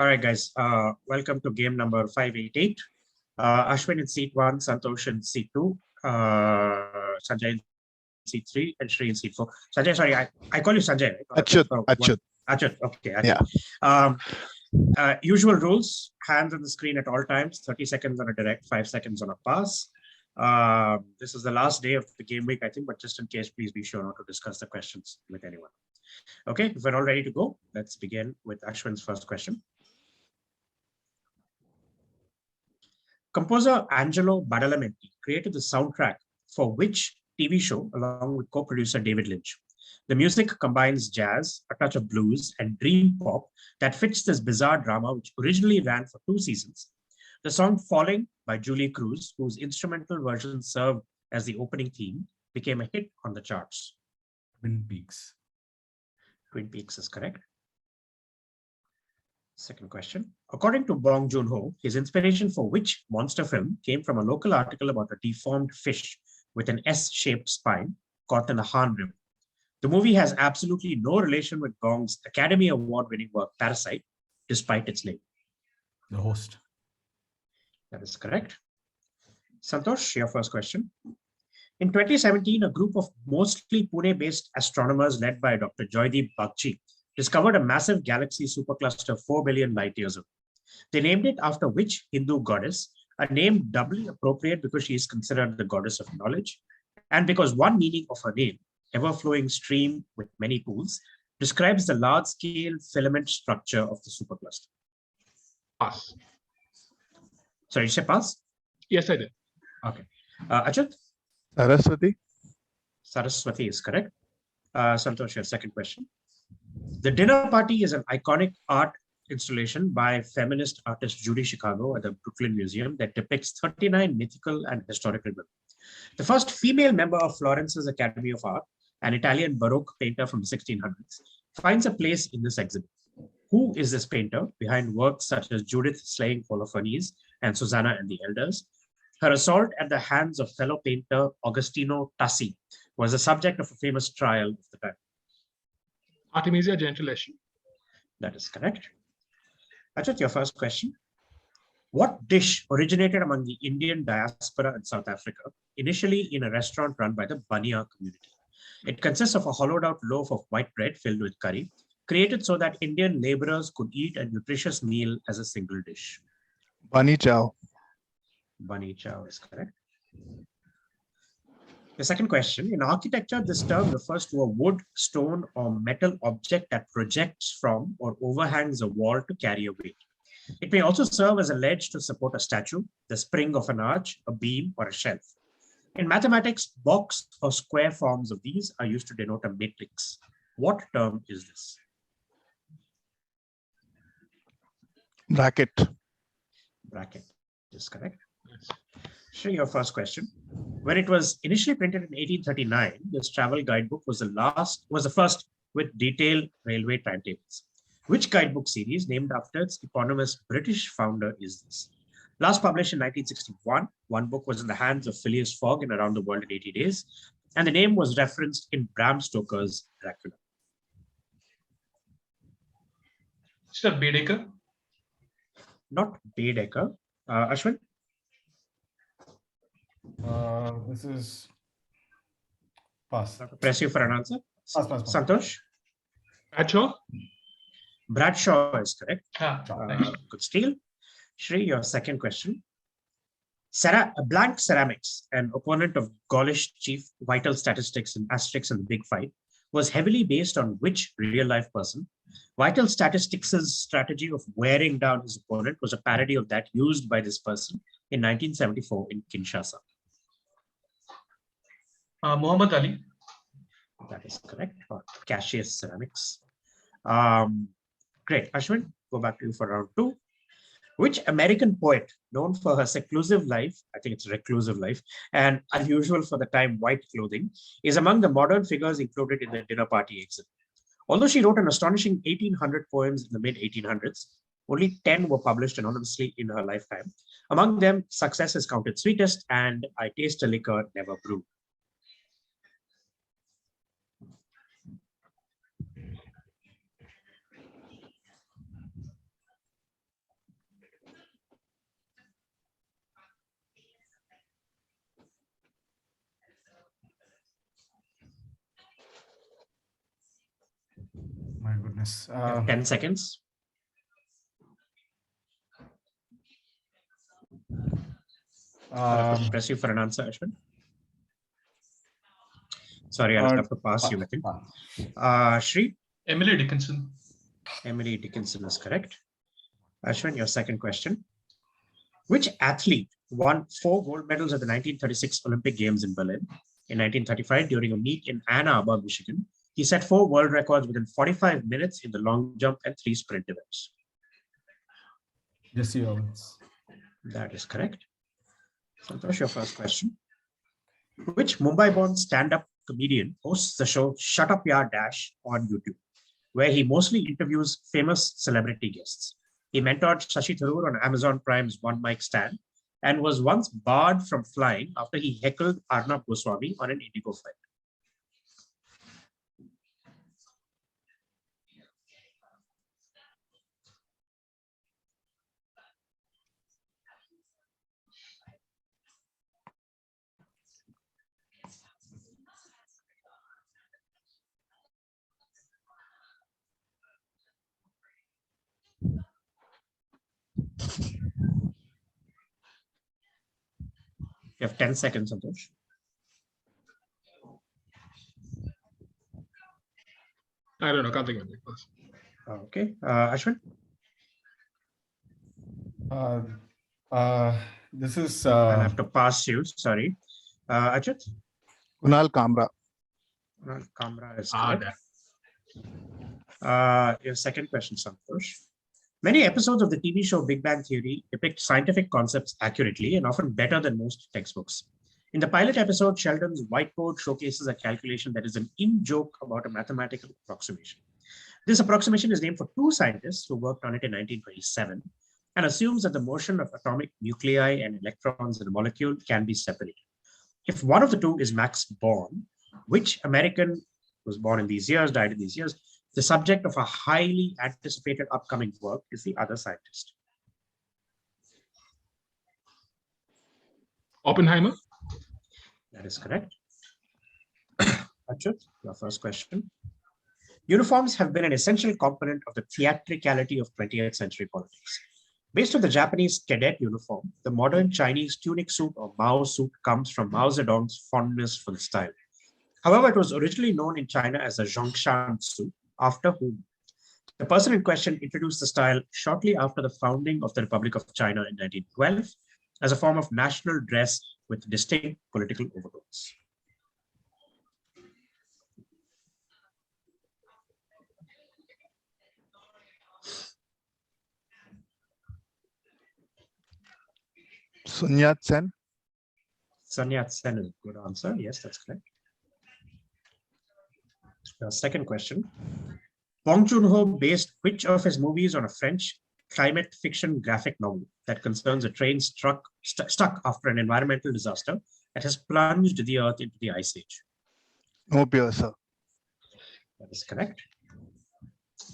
All right, guys. Welcome to game number 588. Ashwin in seat 1, Santosh in seat 2, Sanjay in seat 3, and Shree in seat 4. Sanjay, sorry, I call you Sanjay. Right? Achyuth. Achyuth. Okay. Achyuth. Yeah. Usual rules: hands on the screen at all times. 30 seconds on a direct, 5 seconds on a pass. This is the last day of the game week, I think, but just in case, please be sure not to discuss the questions with anyone. Okay, if we're all ready to go, let's begin with Ashwin's first question. Composer Angelo Badalamenti created the soundtrack for which TV show along with co-producer David Lynch? The music combines jazz, a touch of blues, and dream pop that fits this bizarre drama, which originally ran for 2 seasons. The song Falling by Julie Cruz, whose instrumental version served as the opening theme, became a hit on the charts. Twin Peaks. Twin Peaks is correct. Second question. According to Bong Joon-ho, his inspiration for which monster film came from a local article about a deformed fish with an S-shaped spine caught in the Han River. The movie has absolutely no relation with Bong's Academy Award-winning work Parasite, despite its name. The Host. That is correct. Santosh, your first question. In 2017, a group of mostly Pune-based astronomers led by Dr. Joydeep Bagchi discovered a massive galaxy supercluster 4 billion light years ago. They named it after which Hindu goddess, a name doubly appropriate because she is considered the goddess of knowledge, and because one meaning of her name, ever-flowing stream with many pools, describes the large-scale filament structure of the supercluster. Pass. Sorry, you say pass? Yes, I did. Okay. Achyuth? Saraswati. Saraswati is correct. Santosh, your second question. The Dinner Party is an iconic art installation by feminist artist Judy Chicago at the Brooklyn Museum that depicts 39 mythical and historical women. The first female member of Florence's Academy of Art, an Italian Baroque painter from the 1600s, finds a place in this exhibit. Who is this painter behind works such as Judith slaying Holofernes and Susanna and the Elders? Her assault at the hands of fellow painter Agostino Tassi was the subject of a famous trial of the time. Artemisia Gentileschi. That is correct. Achyuth, your first question. What dish originated among the Indian diaspora in South Africa, initially in a restaurant run by the Bania community? It consists of a hollowed out loaf of white bread filled with curry, created so that Indian laborers could eat a nutritious meal as a single dish. Bani Chow. Bani Chow is correct. The second question, in architecture, this term refers to a wood, stone, or metal object that projects from or overhangs a wall to carry a weight. It may also serve as a ledge to support a statue, the spring of an arch, a beam, or a shelf. In mathematics, box or square forms of these are used to denote a matrix. What term is this? Bracket. Bracket is correct. Shree, your first question. When it was initially printed in 1839, this travel guidebook was the first with detailed railway timetables. Which guidebook series, named after its eponymous British founder, is this? Last published in 1961, one book was in the hands of Phileas Fogg in Around the World in 80 Days, and the name was referenced in Bram Stoker's Dracula. Mr. Baedeker. Not Baedeker. Ashwin? This is pass. Press you for an answer. Pass. Santosh? Bradshaw. Bradshaw is correct. Thanks. Good steal. Shree, your second question. Blank Ceramics, an opponent of Gaulish chief Vital Statistics and Asterix in the Big Fight, was heavily based on which real-life person? Vital Statistics' strategy of wearing down his opponent was a parody of that used by this person in 1974 in Kinshasa. Muhammad Ali. That is correct. Or Cassius Ceramics. Great. Ashwin, go back to you for round 2. Which American poet, known for her seclusive life, I think it's reclusive life, and unusual for the time white clothing, is among the modern figures included in the Dinner Party exhibit? Although she wrote an astonishing 1,800 poems in the mid-1800s, only 10 were published anonymously in her lifetime. Among them, Success is Counted Sweetest and I Taste a Liquor Never Brewed. my goodness. You have 10 seconds. I'll have to press you for an answer, Ashwin. Sorry, I'll have to pass you, I think. Shree? Emily Dickinson. Emily Dickinson is correct. Ashwin, your second question. Which athlete won 4 gold medals at the 1936 Olympic Games in Berlin? In 1935, during a meet in Ann Arbor, Michigan, he set 4 world records within 45 minutes in the long jump and 3 sprint events. Jesse Owens. That is correct. Santosh, your first question. Which Mumbai-born stand-up comedian hosts the show Shut Up Ya Dash on YouTube, where he mostly interviews famous celebrity guests? He mentored Shashi Tharoor on Amazon Prime's One Mic Stand and was once barred from flying after he heckled Arnab Goswami on an Indigo flight. You have 10 seconds, Santosh. I don't know. Can't think of it. Okay. Ashwin? This is I'll have to pass you. Sorry. Achyuth? Kunal Kamra. Kunal Kamra is Ah, correct. that. Your second question, Santosh. Many episodes of the TV show Big Bang Theory depict scientific concepts accurately and often better than most textbooks. In the pilot episode, Sheldon's whiteboard showcases a calculation that is an in-joke about a mathematical approximation. This approximation is named for 2 scientists who worked on it in 1927 and assumes that the motion of atomic nuclei and electrons in a molecule can be separated. If one of the 2 is Max Born, which American was born in these years, died in these years, the subject of a highly anticipated upcoming work is the other scientist? Oppenheimer. That is correct. Achyuth, your first question. Uniforms have been an essential component of the theatricality of 20th century politics. Based on the Japanese cadet uniform, the modern Chinese tunic suit or Mao suit comes from Mao Zedong's fondness for the style. However, it was originally known in China as a Zhongshan suit, after whom? The person in question introduced the style shortly after the founding of the Republic of China in 1912 as a form of national dress with distinct political overtones. Sun Yat-sen. Sun Yat-sen is a good answer. Yes, that's correct. Second question. Bong Joon-ho based which of his movies on a French climate fiction graphic novel that concerns a train stuck after an environmental disaster that has plunged the Earth into the Ice Age? No Piercer. That is correct.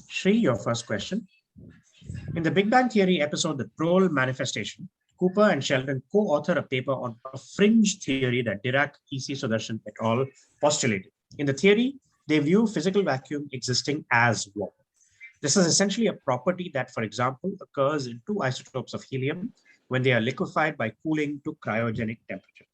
Shree, your first question. In the Big Bang Theory episode, The Troll Manifestation, Cooper and Sheldon co-author a paper on a fringe theory that Dirac, E.C. Sudarshan et al. Postulated. In the theory, they view physical vacuum existing as warm. This is essentially a property that, for example, occurs in 2 isotopes of helium when they are liquefied by cooling to cryogenic temperature.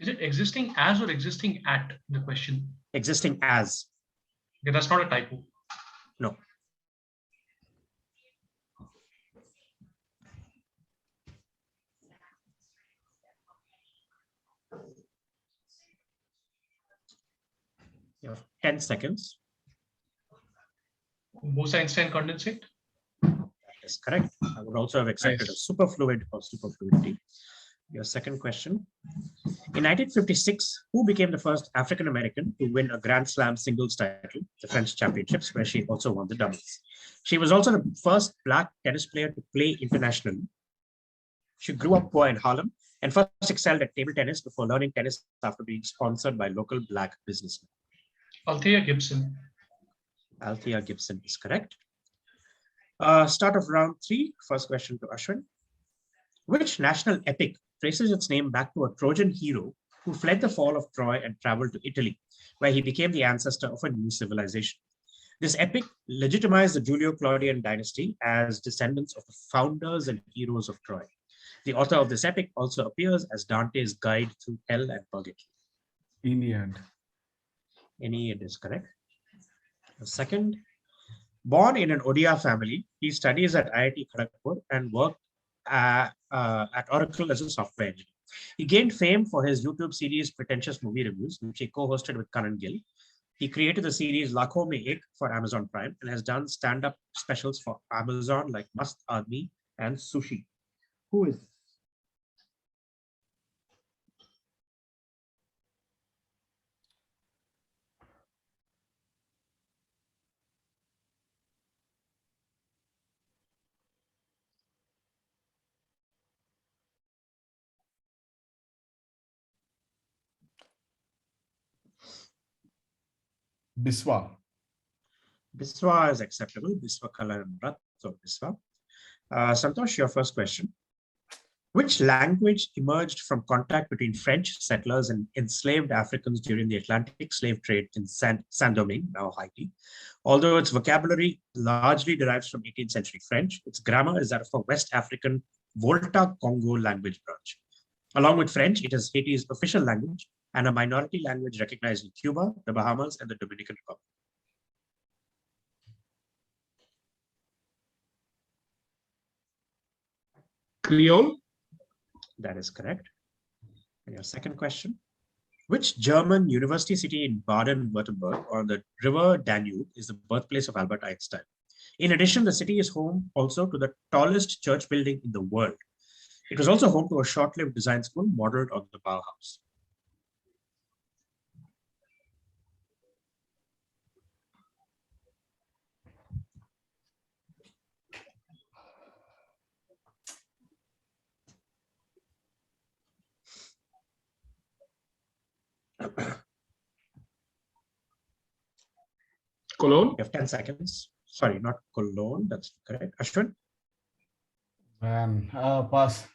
Is it existing as or existing at the question? Existing as. Okay, that's not a typo. No. You have 10 seconds. Bose-Einstein condensate. That is correct. I would also have accepted a superfluid or superfluidity. Your second question. In 1956, who became the first African American to win a Grand Slam singles title, the French Championships, where she also won the doubles? She was also the first Black tennis player to play internationally. She grew up poor in Harlem and first excelled at table tennis before learning tennis after being sponsored by local Black businessmen. Althea Gibson. Althea Gibson is correct. Start of round 3. First question to Ashwin. Which national epic traces its name back to a Trojan hero who fled the fall of Troy and traveled to Italy, where he became the ancestor of a new civilization. This epic legitimized the Julio-Claudian dynasty as descendants of the founders and heroes of Troy. The author of this epic also appears as Dante's guide through hell and purgatory. Aeneid. Aeneid is correct. The second, born in an Odia family, he studies at IIT Kharagpur and worked at Oracle as a software engineer. He gained fame for his YouTube series Pretentious Movie Reviews, which he co-hosted with Karan Gill. He created the series Lakho Mein Ek for Amazon Prime and has done stand-up specials for Amazon like Mast Aadmi and Sushi. Who is this? Biswa. Biswa is acceptable. Biswa Kala and Rat, so Biswa. Santosh, your first question. Which language emerged from contact between French settlers and enslaved Africans during the Atlantic slave trade in Saint-Domingue, now Haiti? Although its vocabulary largely derives from 18th century French, its grammar is that of a West African Volta Congo language branch. Along with French, it is Haiti's official language and a minority language recognized in Cuba, the Bahamas, and the Dominican Republic. Creole? That is correct. And your second question. Which German university city in Baden-Württemberg on the river Danube is the birthplace of Albert Einstein? In addition, the city is home also to the tallest church building in the world. It was also home to a short-lived design school modeled on the Bauhaus. Cologne? You have 10 seconds. Sorry, not Cologne. That's correct. Ashwin? Man, pass.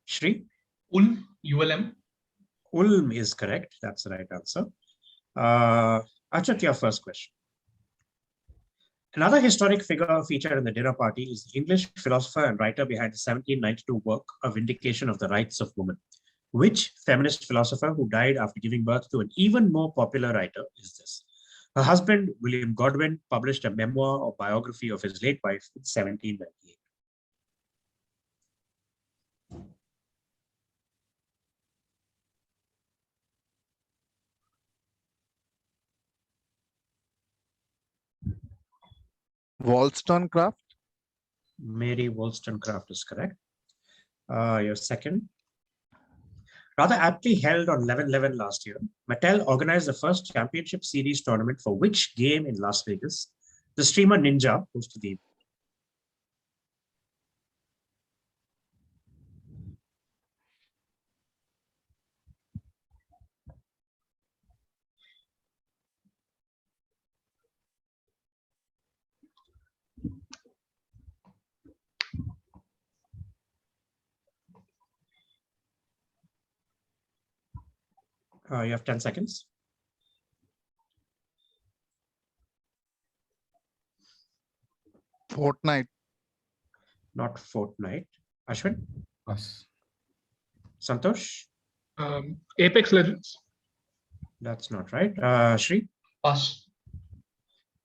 Shree? Ulm, ULM. Ulm is correct. That's the right answer. Achyuth, your first question. Another historic figure featured in the dinner party is the English philosopher and writer behind the 1792 work, A Vindication of the Rights of Women. Which feminist philosopher who died after giving birth to an even more popular writer is this? Her husband, William Godwin, published a memoir or biography of his late wife in 1798. Wollstonecraft. Mary Wollstonecraft is correct. Your second. Rather aptly held on 11/11 last year, Mattel organized the first championship series tournament for which game in Las Vegas? The streamer Ninja hosted the event. You have 10 seconds. Fortnite. Not Fortnite. Ashwin? Pass. Santosh? Apex Legends? That's not right. Shree? Pass.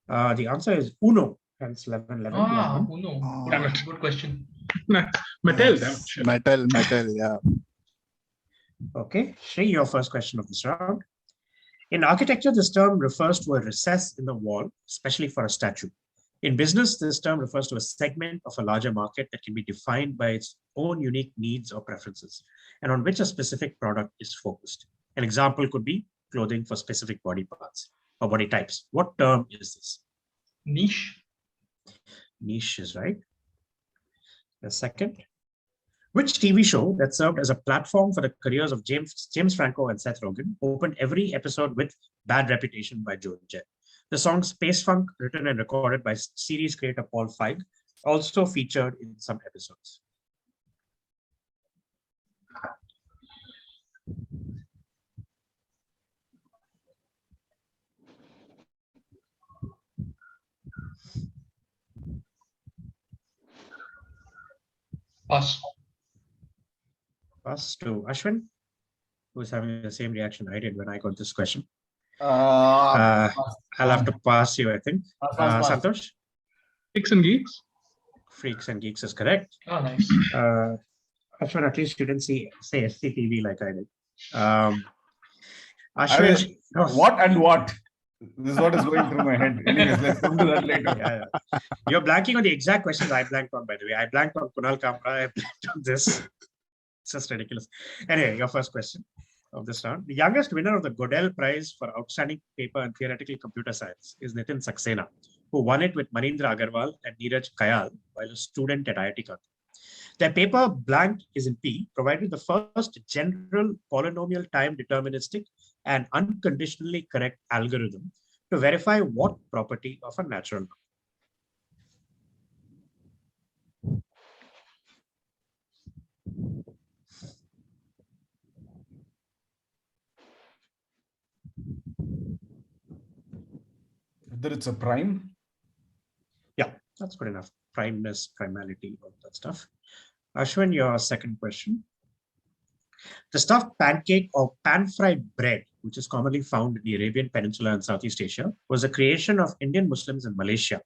The answer is Uno. Hence 11/11. Ah, Uno. Oh. Damn it. Good question. Mattel, damn it. Shit. Metal, yeah. Okay, Shree, your first question of this round. In architecture, this term refers to a recess in the wall, especially for a statue. In business, this term refers to a segment of a larger market that can be defined by its own unique needs or preferences, and on which a specific product is focused. An example could be clothing for specific body parts or body types. What term is this? Niche. Niche is right. The second. Which TV show that served as a platform for the careers of James Franco and Seth Rogen opened every episode with Bad Reputation by Joan Jett? The song Space Funk, written and recorded by series creator Paul Feig, also featured in some episodes. Pass. Pass to Ashwin, who's having the same reaction I did when I got this question. Pass. I'll have to pass you, I think. Pass. Santosh, Geeks and geeks. Freaks and Geeks is correct. Ah, nice. Ashwin, at least you didn't say SCTV like I did. I Ashwin, mean, what and what? This is what is going through my head. Anyways, let's come to that later. Yeah. You're blanking on the exact questions I blanked on, by the way. I blanked on Kunal Kamra. I blanked on this. It's just ridiculous. Anyway, your first question of this round. The youngest winner of the Godel Prize for Outstanding Paper and Theoretical Computer Science is Nitin Saxena, who won it with Manindra Agarwal and Neeraj Kayal while a student at IIT Kanpur. Their paper, Blank is in P, provided the first general polynomial time deterministic and unconditionally correct algorithm to verify what property of a natural number. Whether it's a prime? Yeah, that's good enough. Primeness, primality, all that stuff. Ashwin, your second question. The stuffed pancake or pan-fried bread, which is commonly found in the Arabian Peninsula and Southeast Asia, was a creation of Indian Muslims in Malaysia.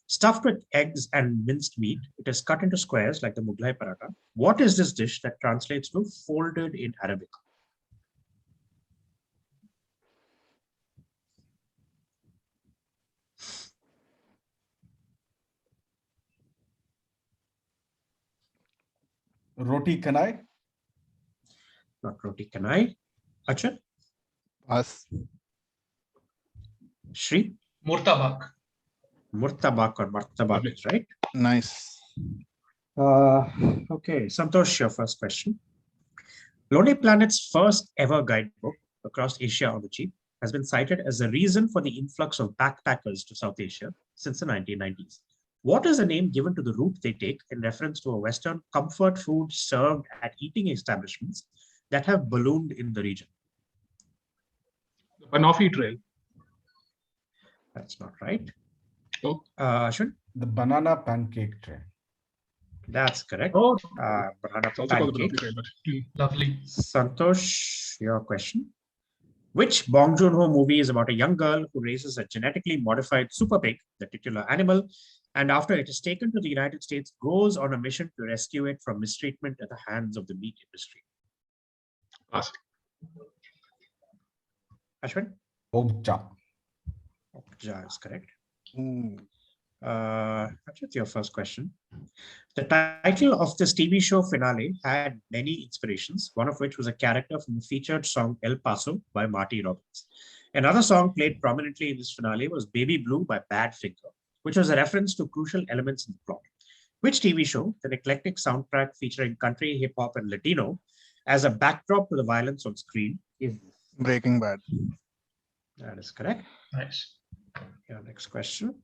Stuffed with eggs and minced meat, it is cut into squares like the Mughlai paratha. What is this dish that translates to folded in Arabic? Roti kanai? Not roti kanai. Achyuth? Pass. Shree? Murtabak. Murtabak or martabak, right? Nice. Okay, Santosh, your first question. Lonely Planet's first ever guidebook across Asia on the cheap has been cited as the reason for the influx of backpackers to South Asia since the 1990s. What is the name given to the route they take in reference to a Western comfort food served at eating establishments that have ballooned in the region? The Banoffee Trail. That's not right. Oh. Ashwin? The banana pancake tray. That's correct. Oh, Banana it's also called the pancake. Banoffee Trail. But, Lovely. Santosh, your question. Which Bong Joon-ho movie is about a young girl who raises a genetically modified super pig, the titular animal, and after it is taken to the United States, goes on a mission to rescue it from mistreatment at the hands of the meat industry? pass. Ashwin? Okja. Okja is correct. Hmm. Achyuth, your first question. The title of this TV show finale had many inspirations, one of which was a character from the featured song El Paso by Marty Robbins. Another song played prominently in this finale was Baby Blue by Badfinger, which was a reference to crucial elements in the plot. Which TV show, an eclectic soundtrack featuring country, hip hop, and Latino, as a backdrop to the violence on screen, is this? Breaking Bad. That is correct. Nice. Your next question.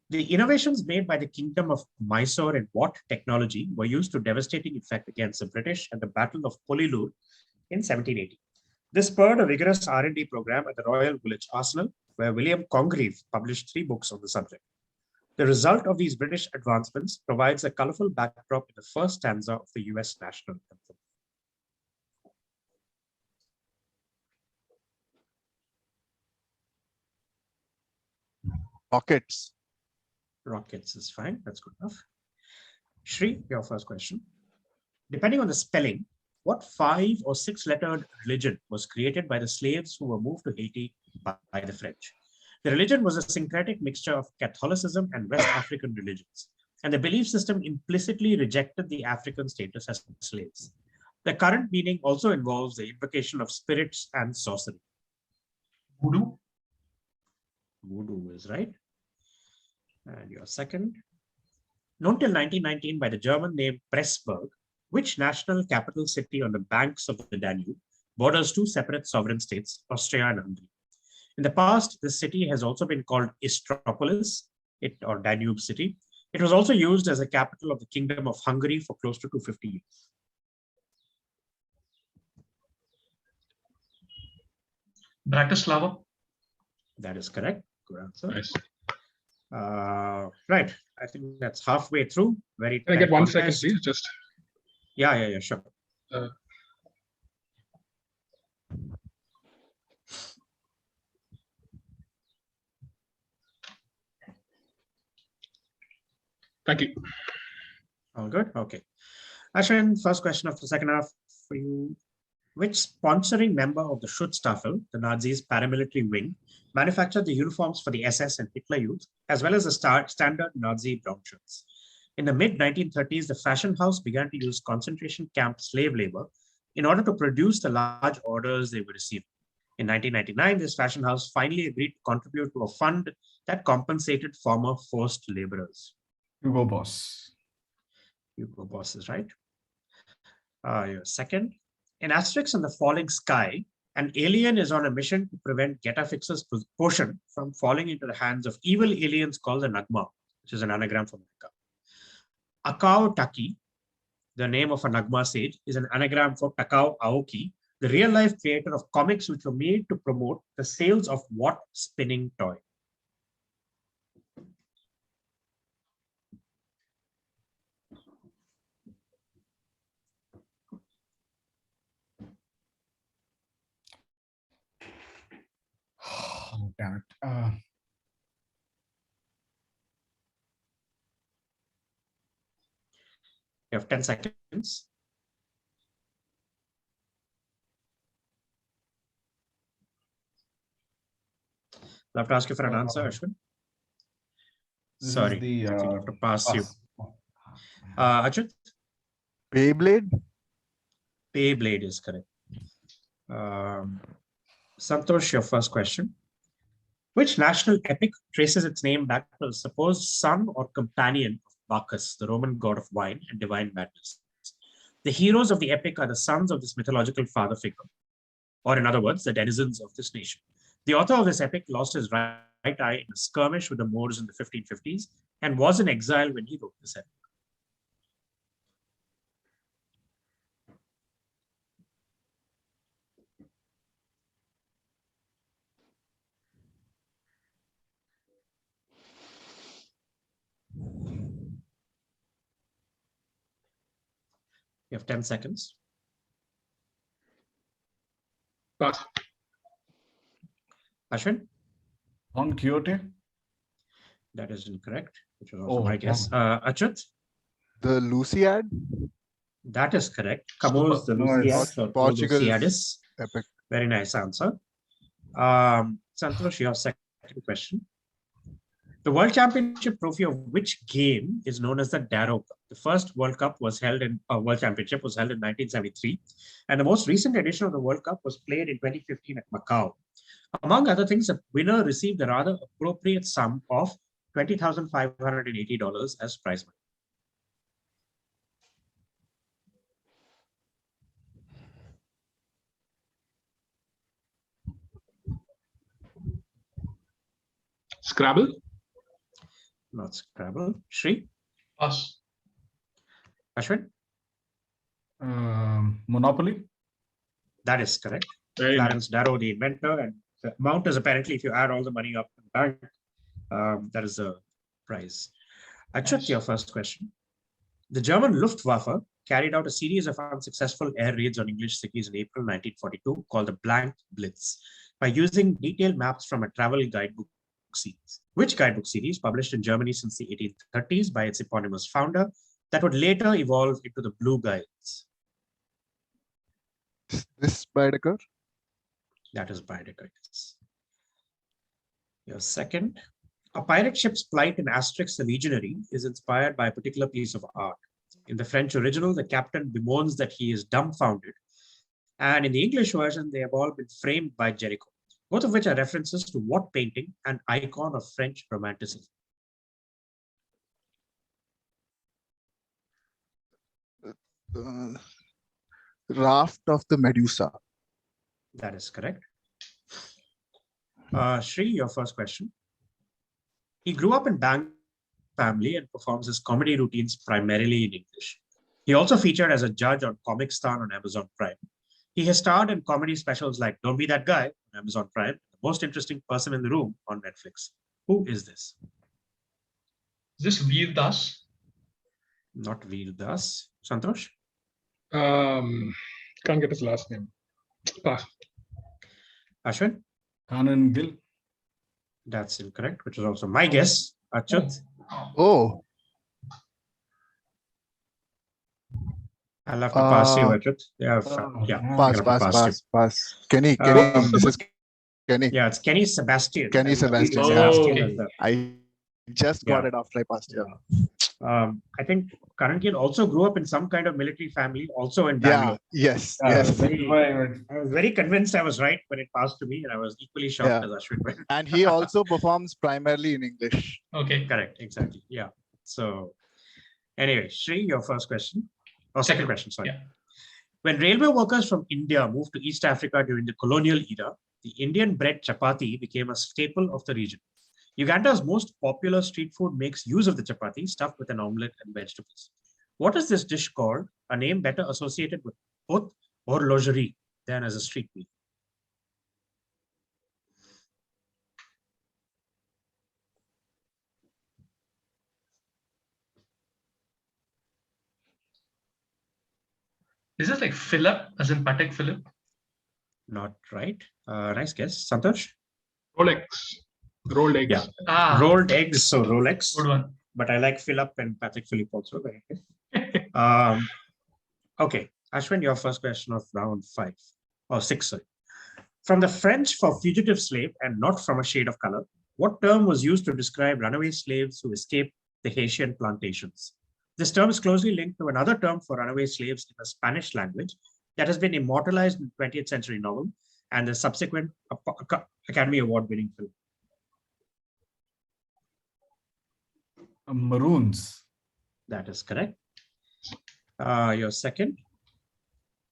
The innovations made by the Kingdom of Mysore in what technology were used to devastating effect against the British at the Battle of Polilur in 1780? This spurred a vigorous R&D program at the Royal Woolwich Arsenal, where William Congreve published 3 books on the subject. The result of these British advancements provides a colorful backdrop in the first stanza of the US national anthem. Rockets. Rockets is fine. That's good enough. Shree, your first question. Depending on the spelling, what 5 or 6-lettered religion was created by the slaves who were moved to Haiti by the French? The religion was a syncretic mixture of Catholicism and West African religions, and the belief system implicitly rejected the African status as slaves. The current meaning also involves the invocation of spirits and sorcery. Voodoo. Voodoo is right. And your second. Known till 1919 by the German name Pressburg, which national capital city on the banks of the Danube borders 2 separate sovereign states, Austria and Hungary? In the past, this city has also been called Istropolis, or Danube City. It was also used as a capital of the Kingdom of Hungary for close to 250 years. Bratislava. That is correct. Good answer. Nice. Right. I think that's halfway through. Very Can I get tight 1 second, contest. please? Just Yeah, sure. Thank you. All good. Okay. Ashwin, first question of the second half for you. Which sponsoring member of the Schutzstaffel, the Nazis' paramilitary wing, manufactured the uniforms for the SS and Hitler Youth, as well as the standard Nazi brown shirts? In the mid-1930s, the fashion house began to use concentration camp slave labor in order to produce the large orders they were receiving. In 1999, this fashion house finally agreed to contribute to a fund that compensated former forced laborers. Hugo Boss. Hugo Boss is right. Your second. In Asterix and the Falling Sky, an alien is on a mission to prevent Getafix's potion from falling into the hands of evil aliens called the Nagma, which is an anagram for Mecca. Akao Taki, the name of a Nagma sage, is an anagram for Takao Aoki, the real-life creator of comics which were made to promote the sales of what spinning toy? Oh, damn it. You have 10 seconds. I'll have to ask you for an answer, Ashwin. This Sorry, is the I think I have to pass you. Achyuth? Beyblade? Beyblade is correct. Santosh, your first question. Which national epic traces its name back to the supposed son or companion of Bacchus, the Roman god of wine and divine madness? The heroes of the epic are the sons of this mythological father figure, or in other words, the denizens of this nation. The author of this epic lost his right eye in a skirmish with the Moors in the 1550s and was in exile when he wrote this epic. You have 10 seconds. Pass. Ashwin? Don Quixote. That is incorrect, which was also my Oh, guess. Achyuth? The Luciad? That is correct. Camus, the Nice. Luciad, or Portugal's Luciadis. epic. Very nice answer. Santosh, your second question. The World Championship trophy of which game is known as the Darrow Cup? The first World Cup was held in World Championship was held in 1973, and the most recent edition of the World Cup was played in 2015 at Macau. Among other things, the winner received a rather appropriate sum of $20,580 as prize money. Scrabble. Not Scrabble. Shree? Pass. Ashwin? Monopoly. That is correct. Very Clarence Darrow, the inventor, and the amount is apparently, if you add all the money up in the bank, that is the prize. Achyuth, your first question. The German Luftwaffe carried out a series of unsuccessful air raids on English cities in April 1942 called the Blank Blitz by using detailed maps from a travel guidebook series. Which guidebook series, published in Germany since the 1830s by its eponymous founder, that would later evolve into the Blue Guides? This Baedeker? That is Baedeker. Your second. A pirate ship's plight in Asterix the Legionary is inspired by a particular piece of art. In the French original, the captain bemoans that he is dumbfounded. And in the English version, they have all been framed by Jericho, both of which are references to what painting and icon of French Romanticism? Raft of the Medusa. That is correct. Shree, your first question. He grew up in bank family and performs his comedy routines primarily in English. He also featured as a judge on Comic Star on Amazon Prime. He has starred in comedy specials like Don't Be That Guy on Amazon Prime, The Most Interesting Person in the Room on Netflix. Who is this? Is this Veer Das? Not Veer Das. Santosh? Can't get his last name. Pass. Ashwin, Kanan Gill. that's incorrect, which is also my guess. Achyuth, Oh, I'll have to pass you, Uh, Achyuth. Yeah, Oh, yeah. man. pass, I'll have to pass, pass you. pass, pass. Kenny, Um, this is Kenny. Yeah, it's Kenny Sebastian. Kenny Sebastian, Sebastian yeah. is the- I just got Yeah. it after I passed. Yeah, I think Karan Gill also grew up in some kind of military family, also in yeah, Bangalore. yes, I was yes. very convinced I was right when it passed to me, and I was equally shocked Yeah. as Ashwin went. And he also performs primarily in English. Okay. Correct, exactly. Yeah. So, anyway, Shree, your first question, or second question, sorry. Yeah. When railway workers from India moved to East Africa during the colonial era, the Indian bread chapati became a staple of the region. Uganda's most popular street food makes use of the chapati stuffed with an omelette and vegetables. What is this dish called? A name better associated with both horlogerie than as a street meal. Is it like Philip, as in Patek Philip? Not right. Nice guess. Santosh? Rolex. Rolled eggs. Yeah. Ah, Rolled eggs, so Rolex. good one. But I like Philip and Patrick Philip also. Very good. Okay, Ashwin, your first question of round 5 or 6, sorry. From the French for fugitive slave and not from a shade of color, what term was used to describe runaway slaves who escaped the Haitian plantations? This term is closely linked to another term for runaway slaves in the Spanish language that has been immortalized in the 20th century novel and the subsequent Academy Award winning film. Maroons. That is correct. Your second.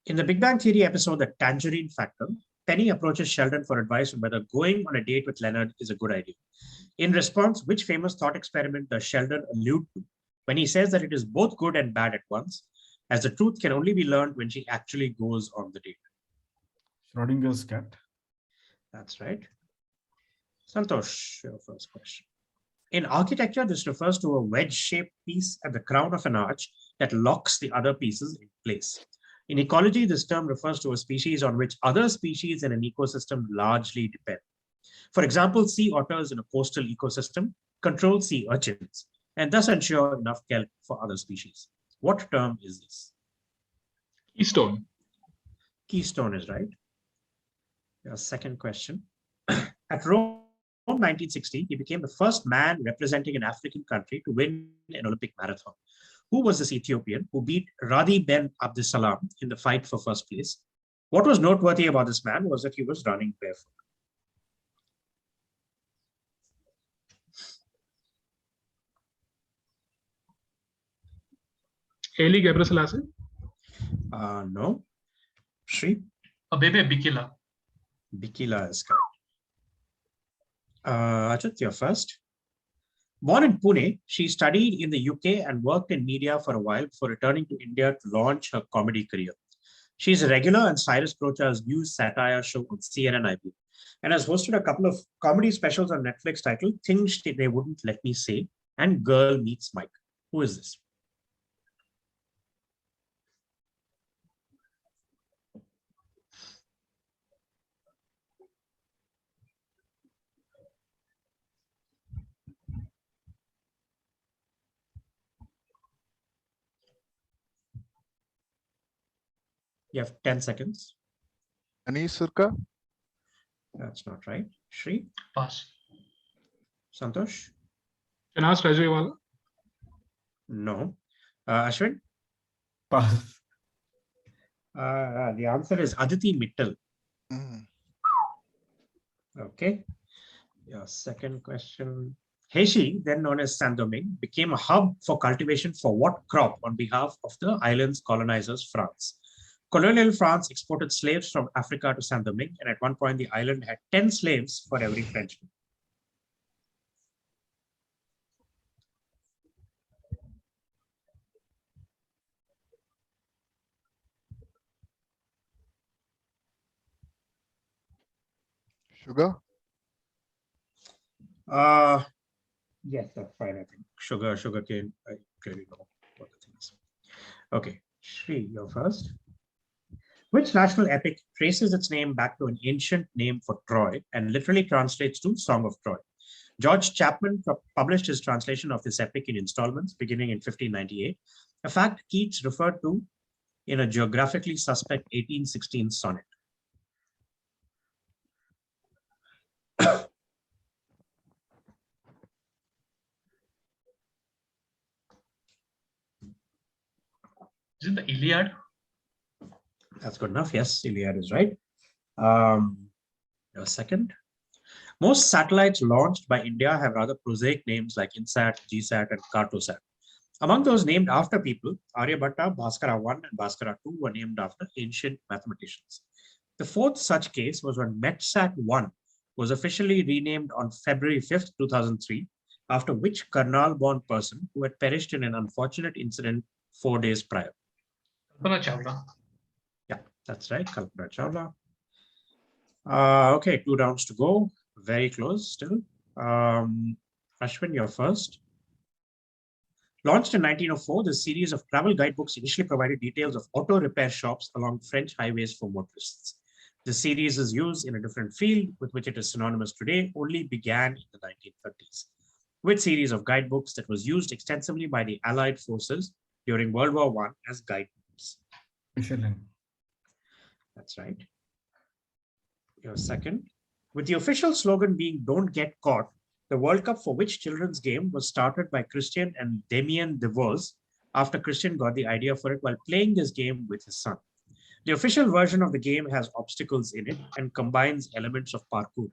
In the Big Bang Theory episode, The Tangerine Factor, Penny approaches Sheldon for advice on whether going on a date with Leonard is a good idea. In response, which famous thought experiment does Sheldon allude to when he says that it is both good and bad at once, as the truth can only be learned when she actually goes on the date? Schrodinger's cat. That's right. Santosh, your first question. In architecture, this refers to a wedge-shaped piece at the crown of an arch that locks the other pieces in place. In ecology, this term refers to a species on which other species in an ecosystem largely depend. For example, sea otters in a coastal ecosystem control sea urchins and thus ensure enough kelp for other species. What term is this? Keystone. Keystone is right. Your second question. At Rome 1960, he became the first man representing an African country to win an Olympic marathon. Who was this Ethiopian who beat Radi Ben Abdussalam in the fight for first place? What was noteworthy about this man was that he was running barefoot. Haile Gebrselassie. No. Shree? Bebe Bikila. Bikila is correct. Achyuth, you're first. Born in Pune, she studied in the UK and worked in media for a while before returning to India to launch her comedy career. She's a regular in Cyrus Brocha's news satire show on CNN IB and has hosted a couple of comedy specials on Netflix titled Things They Wouldn't Let Me Say and Girl Meets Mike. Who is this? You have 10 seconds. Anish Surka? That's not right. Shree? Pass. Santosh? Shahnaz Rajwala. No. Ashwin? Pass. The answer is Aditi Mittal. Mm. Okay. Your second question. Heshi, then known as Saint-Domingue, became a hub for cultivation for what crop on behalf of the island's colonizers, France? Colonial France exported slaves from Africa to Saint-Domingue, and at one point the island had 10 slaves for every Frenchman. Sugar? Yes, that's fine, I think. Sugarcane, I clearly know what the thing is. Okay. Shree, you're first. Which national epic traces its name back to an ancient name for Troy and literally translates to Song of Troy? George Chapman published his translation of this epic in installments beginning in 1598, a fact Keats referred to in a geographically suspect 1816 sonnet. Is it the Iliad? That's good enough. Yes, Iliad is right. A second. Most satellites launched by India have rather prosaic names like INSAT, GSAT, and Cartosat. Among those named after people, Aryabhatta, Bhaskara 1 and Bhaskara 2 were named after ancient mathematicians. The fourth such case was when METSAT 1 was officially renamed on February 5th, 2003, after which Karnal-born person who had perished in an unfortunate incident 4 days prior. Kalpana Chawla. Yeah, that's right, Kalpana Chawla. Okay, 2 rounds to go. Very close still. Ashwin, you're first. Launched in 1904, this series of travel guidebooks initially provided details of auto repair shops along French highways for motorists. The series is used in a different field with which it is synonymous today, only began in the 1930s. Which series of guidebooks that was used extensively by the Allied forces during World War I as guidebooks? Michelin. That's right. Your second. With the official slogan being "Don't Get Caught," the World Cup for which children's game was started by Christian and Damien DeVos after Christian got the idea for it while playing this game with his son. The official version of the game has obstacles in it and combines elements of parkour.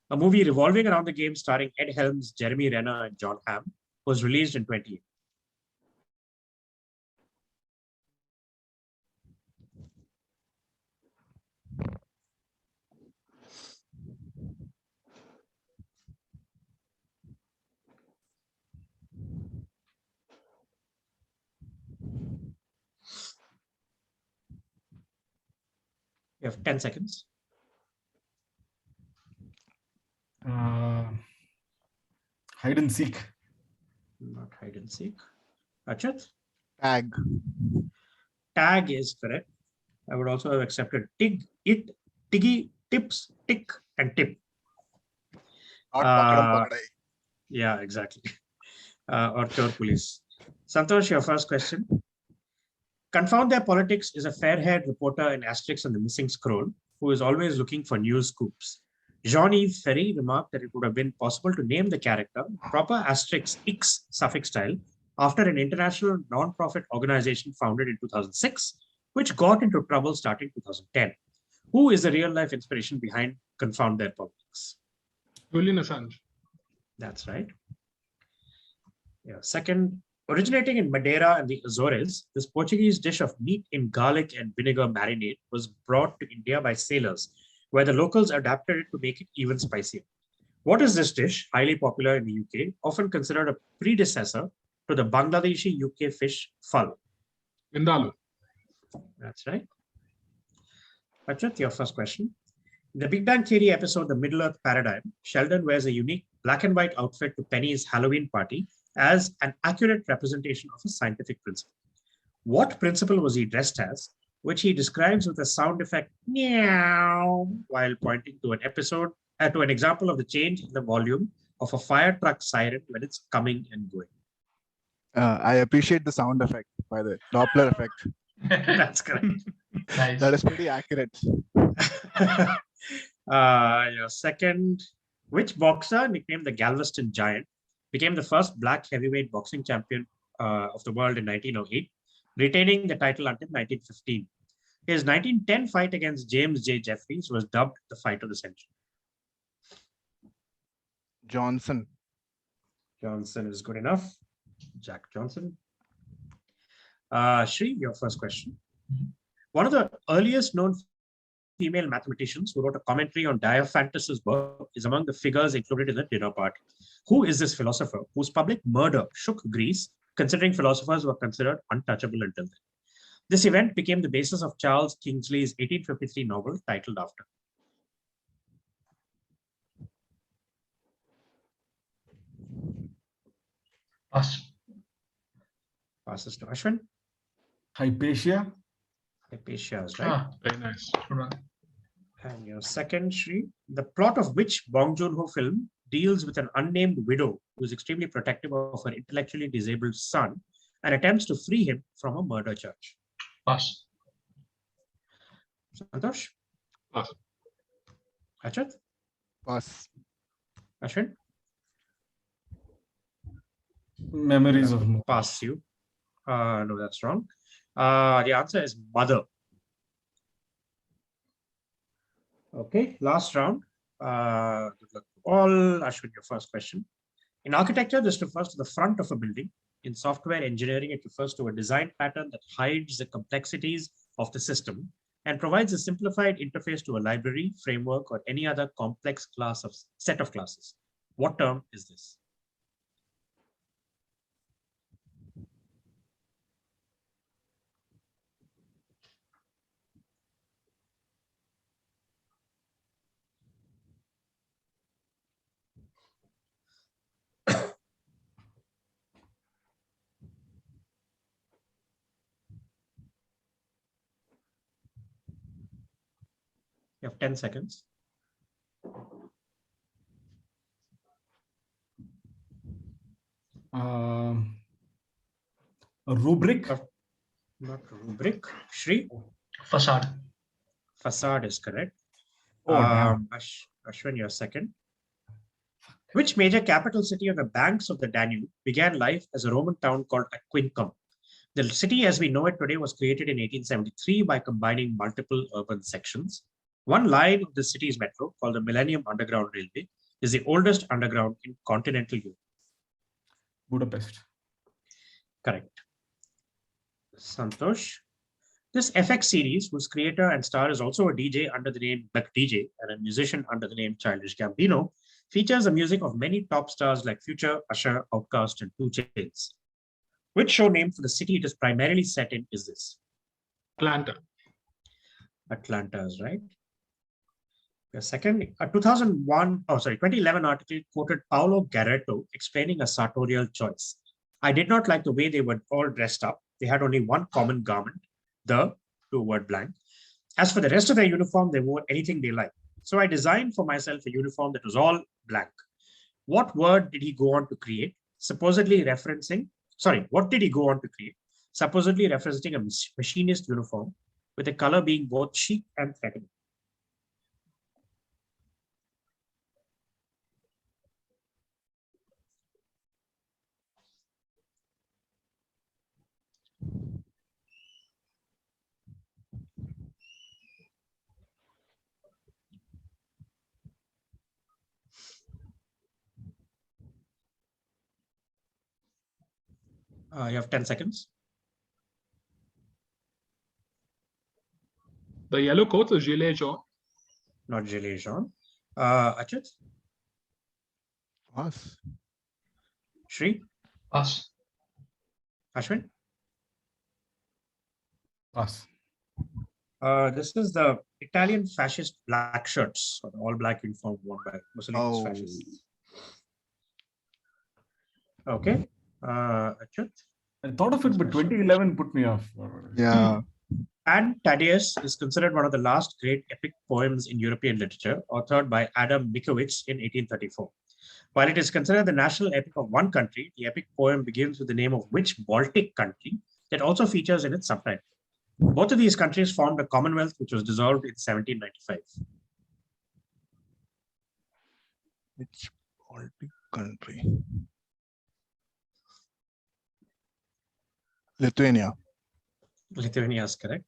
A movie revolving around the game starring Ed Helms, Jeremy Renner, and John Hamm was released in 2018. You have 10 seconds. Hide and seek. Not hide and seek. Achyuth? Tag. Tag is correct. I would also have accepted tig, it, tiggy, tips, tick, and tip. Not Pakadam Pakadai. Yeah, exactly. Or Chor Police. Santosh, your first question. Confound Their Politics is a fair-haired reporter in Asterix and the Missing Scroll who is always looking for news scoops. Jean-Yves Ferry remarked that it would have been possible to name the character proper Asterix X suffix style after an international non-profit organization founded in 2006, which got into trouble starting 2010. Who is the real-life inspiration behind Confound Their Politics? Julian Assange. That's right. Yeah. Second, originating in Madeira and the Azores, this Portuguese dish of meat in garlic and vinegar marinade was brought to India by sailors, where the locals adapted it to make it even spicier. What is this dish, highly popular in the UK, often considered a predecessor to the Bangladeshi UK fish phal? Vindaloo. That's right. Achyuth, your first question. In the Big Bang Theory episode, The Middle-earth Paradigm, Sheldon wears a unique black and white outfit to Penny's Halloween party as an accurate representation of a scientific principle. What principle was he dressed as, which he describes with a sound effect meow while pointing to an example of the change in the volume of a fire truck siren when it's coming and going? I appreciate the sound effect, by the Doppler effect. That's correct. Nice. That is pretty accurate. Your second, which boxer, nicknamed the Galveston Giant, became the first black heavyweight boxing champion of the world in 1908, retaining the title until 1915. His 1910 fight against James J. Jeffries was dubbed the fight of the century. Johnson. Johnson is good enough. Jack Johnson. Shree, your first question. One of the earliest known female mathematicians who wrote a commentary on Diophantus's work is among the figures included in the dinner party. Who is this philosopher whose public murder shook Greece, considering philosophers were considered untouchable until then? This event became the basis of Charles Kingsley's 1853 novel titled after. Pass. Passes to Ashwin. Hypatia. Hypatia is right. Ah, Very nice. good one. And your second, Shree, the plot of which Bong Joon-ho film deals with an unnamed widow who is extremely protective of her intellectually disabled son and attempts to free him from a murder charge. Pass. Santosh? Pass. Achyuth? Pass. Ashwin? Memories of Mumbai. Pass you. No, that's wrong. The answer is Mother. Okay, last round. Good luck to all. Ashwin, your first question. In architecture, this refers to the front of a building. In software engineering, it refers to a design pattern that hides the complexities of the system and provides a simplified interface to a library, framework, or any other complex class of set of classes. What term is this? You have 10 seconds. A rubric. Not rubric. Shree? Facade. Facade is correct. Oh, damn. Ashwin, your second. Which major capital city on the banks of the Danube began life as a Roman town called Aquincum? The city as we know it today was created in 1873 by combining multiple urban sections. One line of the city's metro, called the Millennium Underground Railway, is the oldest underground in continental Europe. Budapest. Correct. Santosh. This FX series, whose creator and star is also a DJ under the name Buck DJ and a musician under the name Childish Gambino, features the music of many top stars like Future, Usher, Outkast, and 2 Chainz. Which show name for the city it is primarily set in is this? Atlanta. Atlanta is right. The second, a 2011 article quoted Paolo Garretto explaining a sartorial choice. I did not like the way they were all dressed up. They had only one common garment, the two-word blank. As for the rest of their uniform, they wore anything they liked. So I designed for myself a uniform that was all blank. What word did he go on to create? What did he go on to create? Supposedly referencing a machinist uniform with the color being both chic and threatening. You have 10 seconds. The yellow coat is gilet jaune. Not gilet jaune. Achyuth? Pass. Shree? Pass. Ashwin? Pass. This is the Italian fascist black shirts, or the all black uniform worn by Mussolini's fascists. Okay. Achyuth? I thought of it, but 2011 put me off. Yeah. And Thaddeus is considered one of the last great epic poems in European literature, authored by Adam Mickiewicz in 1834. While it is considered the national epic of one country, the epic poem begins with the name of which Baltic country that also features in its subtitle. Both of these countries formed a commonwealth which was dissolved in 1795. Which Baltic country? Lithuania. Lithuania is correct.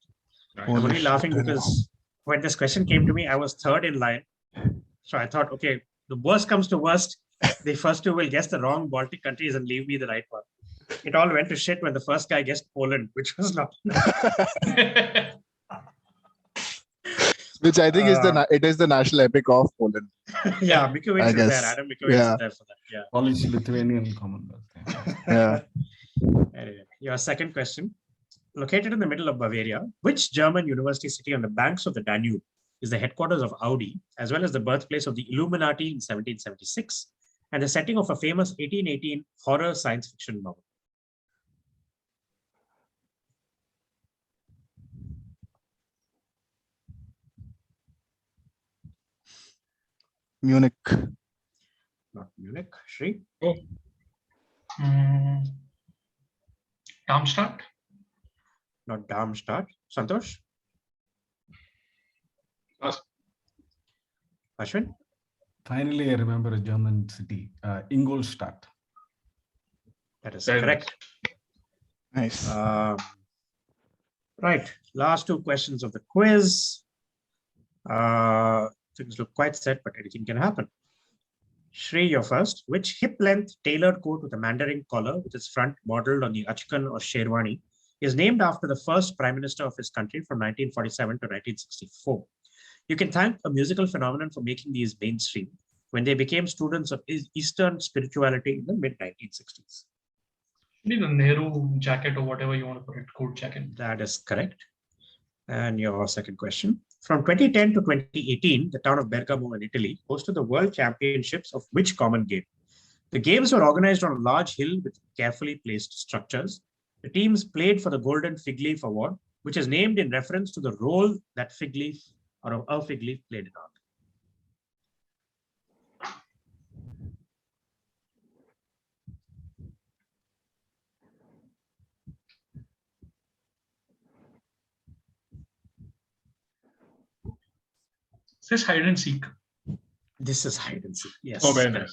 Right. I'm only Polish, laughing Lithuania. because when this question came to me, I was third in line. So I thought, okay, the worst comes to worst, the first two will guess the wrong Baltic countries and leave me the right one. It all went to shit when the first guy guessed Poland, which was not. Which I think it is the national epic of Poland. Yeah, Mickiewicz I is there. guess. Adam Mickiewicz is there for that. Yeah. Polish Lithuanian Commonwealth. Yeah. Anyway, your second question. Located in the middle of Bavaria, which German university city on the banks of the Danube is the headquarters of Audi, as well as the birthplace of the Illuminati in 1776, and the setting of a famous 1818 horror science fiction novel? Munich. Not Munich. Shree? Mm, Darmstadt. Not Darmstadt. Santosh? Pass. Ashwin? Finally, I remember a German city, Ingolstadt. That is Very correct. Nice. Right. Last two questions of the quiz. Things look quite set, but anything can happen. Shree, you're first. Which hip-length tailored coat with a mandarin collar with its front modeled on the Achkan or Sherwani is named after the first prime minister of his country from 1947 to 1964? You can thank a musical phenomenon for making these mainstream when they became students of Eastern spirituality in the mid-1960s. Maybe the Nehru jacket or whatever you want to put it, coat jacket. That is correct. And your second question. From 2010 to 2018, the town of Bergamo in Italy hosted the World Championships of which common game? The games were organized on a large hill with carefully placed structures. The teams played for the Golden Fig Leaf Award, which is named in reference to the role that fig leaf or a fig leaf played in art. It says hide and seek. This is hide and seek. Yes. Oh, very nice.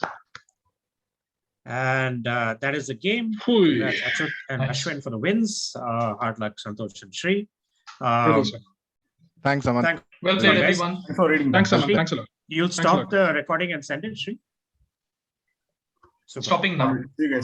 And that is the game. Phew. Congrats, Achyuth and Nice. Ashwin for the wins. Hard luck, Santosh and Shree. Very sir. Thanks, Samanth. Thank Well Sorry, played, guys. everyone. Thanks for reading. Thanks, that. Samanth. Thanks a lot. You'll a stop lot. the recording and send it, Shree? Super. Stopping now. See you guys.